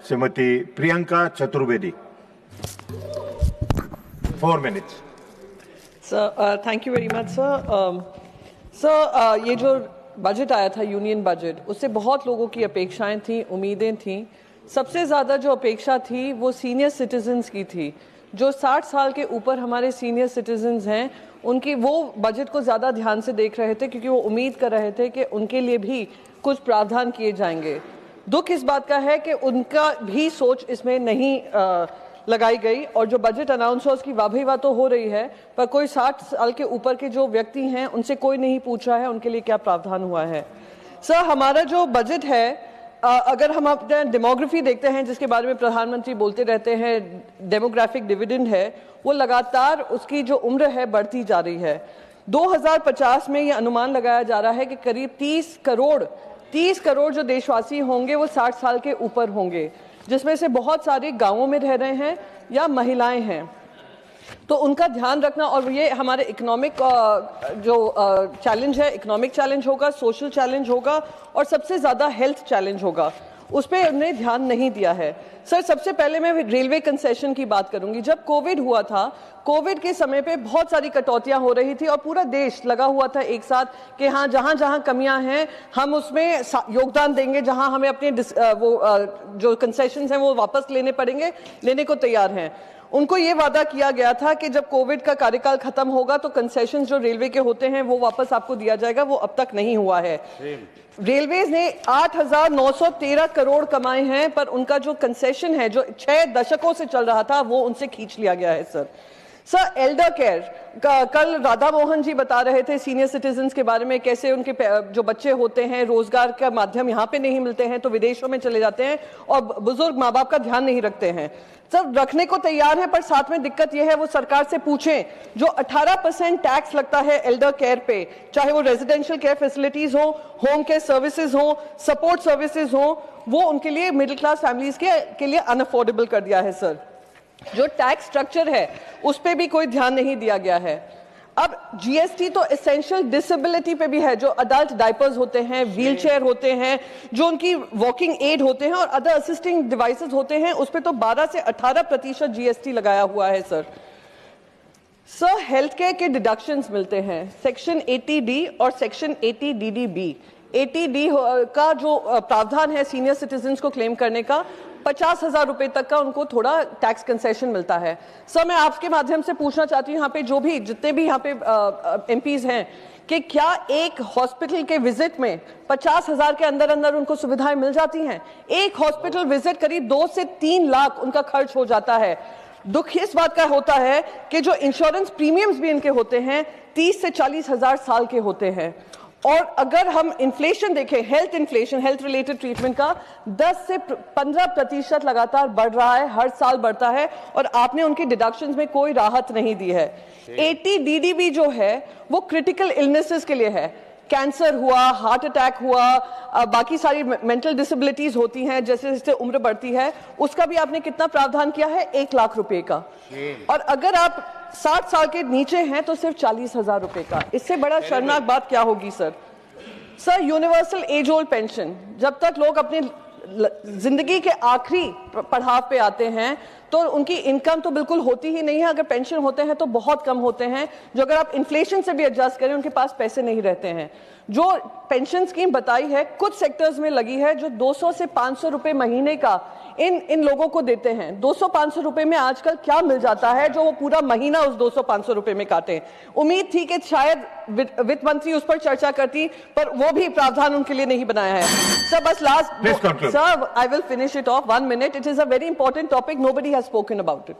Shrimati Priyanka Chaturvedi. 4 minutes. Sir thank you very much sir. Sir ये जो budget आया था यूनियन बजट, उससे बहुत लोगों की अपेक्षाएं थी, उम्मीदें थी। सबसे ज़्यादा जो अपेक्षा थी वो सीनियर सिटीजन्स की थी। जो 60 साल के ऊपर हमारे सीनियर सिटीजन्स हैं, उनकी वो बजट को ज़्यादा ध्यान से देख रहे थे, क्योंकि वो उम्मीद कर रहे थे कि उनके लिए भी कुछ प्रावधान किए जाएंगे। दुख इस बात का है कि उनका भी सोच इसमें नहीं लगाई गई, और जो बजट अनाउंस हुआ उसकी वाह तो हो रही है, पर कोई 60 साल के ऊपर के जो व्यक्ति हैं उनसे कोई नहीं पूछ रहा है उनके लिए क्या प्रावधान हुआ है। सर हमारा जो बजट है, अगर हम अपने डेमोग्राफी देखते हैं, जिसके बारे में प्रधानमंत्री बोलते रहते हैं, डेमोग्राफिक डिविडेंड है, वो लगातार उसकी जो उम्र है बढ़ती जा रही है। 2050 में ये अनुमान लगाया जा रहा है कि करीब 30 करोड़ जो देशवासी होंगे वो 60 साल के ऊपर होंगे, जिसमें से बहुत सारे गांवों में रह रहे हैं या महिलाएं हैं। तो उनका ध्यान रखना, और ये हमारे इकोनॉमिक जो चैलेंज है, इकोनॉमिक चैलेंज होगा, सोशल चैलेंज होगा, और सबसे ज़्यादा हेल्थ चैलेंज होगा, उस पर उन्हें ध्यान नहीं दिया है। सर सबसे पहले मैं रेलवे कंसेशन की बात करूंगी। जब कोविड हुआ था, कोविड के समय पे बहुत सारी कटौतियां हो रही थी और पूरा देश लगा हुआ था एक साथ कि हाँ, जहां जहां कमियां हैं हम उसमें योगदान देंगे, जहां हमें अपने जो कंसेशंस हैं वो वापस लेने को तैयार हैं। उनको ये वादा किया गया था कि जब कोविड का कार्यकाल खत्म होगा तो कंसेशंस जो रेलवे के होते हैं वो वापस आपको दिया जाएगा। वो अब तक नहीं हुआ है। रेलवेज ने 8,913 करोड़ कमाए हैं, पर उनका जो कंसेशन है जो 6 दशकों से चल रहा था वो उनसे खींच लिया गया है। सर एल्डर केयर, कल राधा मोहन जी बता रहे थे सीनियर सिटीजन्स के बारे में, कैसे उनके जो बच्चे होते हैं रोजगार का माध्यम यहाँ पे नहीं मिलते हैं तो विदेशों में चले जाते हैं, और बुजुर्ग माँ बाप का ध्यान नहीं रखते हैं। सब रखने को तैयार है, पर साथ में दिक्कत यह है, वो सरकार से पूछें, जो 18% टैक्स लगता है एल्डर केयर पे, चाहे वो रेजिडेंशियल केयर फैसिलिटीज हो, होम केयर सर्विसेज हो, सपोर्ट सर्विसेज हो, वो उनके लिए मिडिल क्लास फैमिलीज के लिए अनअफोर्डेबल कर दिया है। सर जो टैक्स स्ट्रक्चर है उस पर भी कोई ध्यान नहीं दिया गया है। अब जीएसटी तो एसेंशियल डिसेबिलिटी पे भी है, जो अडल्ट डायपर्स होते हैं, व्हीलचेयर होते हैं, जो उनकी वॉकिंग एड होते हैं और अदर असिस्टिंग डिवाइसेस होते हैं, उस पे तो 12 से 18% जीएसटी लगाया हुआ है। सर हेल्थ केयर के डिडक्शंस मिलते हैं सेक्शन 80D और सेक्शन 80DDB। 80D का जो प्रावधान है सीनियर सिटीजन्स को क्लेम करने का, 50,000 रुपए तक का उनको थोड़ा टैक्स कंसेशन मिलता है। सर मैं आपके माध्यम से पूछना चाहती हूँ, यहाँ पे जितने भी यहाँ पे एमपीज हैं, कि क्या एक हॉस्पिटल के विजिट में 50,000 के अंदर अंदर उनको सुविधाएं मिल जाती हैं? एक हॉस्पिटल विजिट करीब 2 से 3 लाख उनका खर्च हो जाता है। दुख इस बात का होता है कि जो इंश्योरेंस प्रीमियम्स भी इनके होते हैं 30 से 40,000 साल के होते हैं। और अगर हम इन्फ्लेशन देखें, health inflation, health related treatment का 10 से 15% लगातार बढ़ रहा है, हर साल बढ़ता है, और आपने उनकी डिडक्शंस में कोई राहत नहीं दी है। 80DDB जो है वो क्रिटिकल इलनेसेस के लिए है, कैंसर हुआ, हार्ट अटैक हुआ, बाकी सारी मेंटल डिसेबिलिटीज होती हैं, जैसे जैसे उम्र बढ़ती है, उसका भी आपने कितना प्रावधान किया है? 1 लाख रुपए का। और अगर आप 60 साल के नीचे हैं तो सिर्फ 40,000 रुपए का। इससे बड़ा शर्मनाक बात क्या होगी? Sir universal age old pension, जब तक लोग अपने जिंदगी के आखिरी पड़ाव पे आते हैं तो उनकी इनकम तो बिल्कुल होती ही नहीं है, अगर पेंशन होते हैं तो बहुत कम होते हैं, जो अगर आप इन्फ्लेशन से भी एडजस्ट करें उनके पास पैसे नहीं रहते हैं। जो पेंशन स्कीम बताई है कुछ सेक्टर्स में लगी है, जो 200 से 500 रुपए महीने का इन लोगों को देते हैं। 200-500 रुपए में आजकल क्या मिल जाता है जो वो पूरा महीना उस 200-500 रुपए में काटे? उम्मीद थी कि शायद वित्त मंत्री उस पर चर्चा करती, पर वो भी प्रावधान उनके लिए नहीं बनाया है। सर बस last, sir I will finish it of 1 minute. It is a very important topic, nobody has spoken about it.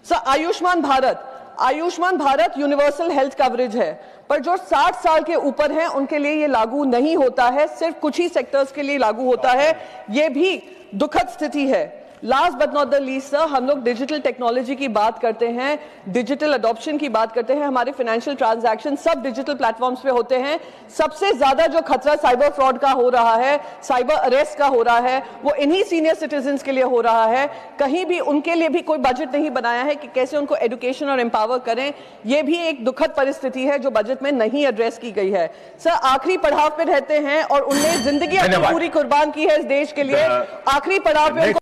Sir Ayushman Bharat universal health coverage है, पर जो 60 साल के ऊपर हैं उनके लिए ये लागू नहीं होता है, सिर्फ कुछ ही सेक्टर्स के लिए लागू होता है। ये भी दुखद स्थिति है। Last but not the least sir, हम लोग डिजिटल टेक्नोलॉजी की बात करते हैं, डिजिटल अडॉप्शन की बात करते हैं, हमारे फाइनेंशियल ट्रांजैक्शन सब डिजिटल प्लेटफॉर्म्स पे होते हैं। सबसे ज्यादा जो खतरा साइबर फ्रॉड का हो रहा है, साइबर अरेस्ट का हो रहा है, वो इन्हीं सीनियर सिटीजन्स के लिए हो रहा है। कहीं भी उनके लिए भी कोई बजट नहीं बनाया है कि कैसे उनको एजुकेशन और एम्पावर करें। ये भी एक दुखद परिस्थिति है जो बजट में नहीं एड्रेस की गई है। सर आखिरी पड़ाव पे रहते हैं और उनने जिंदगी अपनी पूरी कुर्बान की है इस देश के लिए। आखिरी पड़ाव पे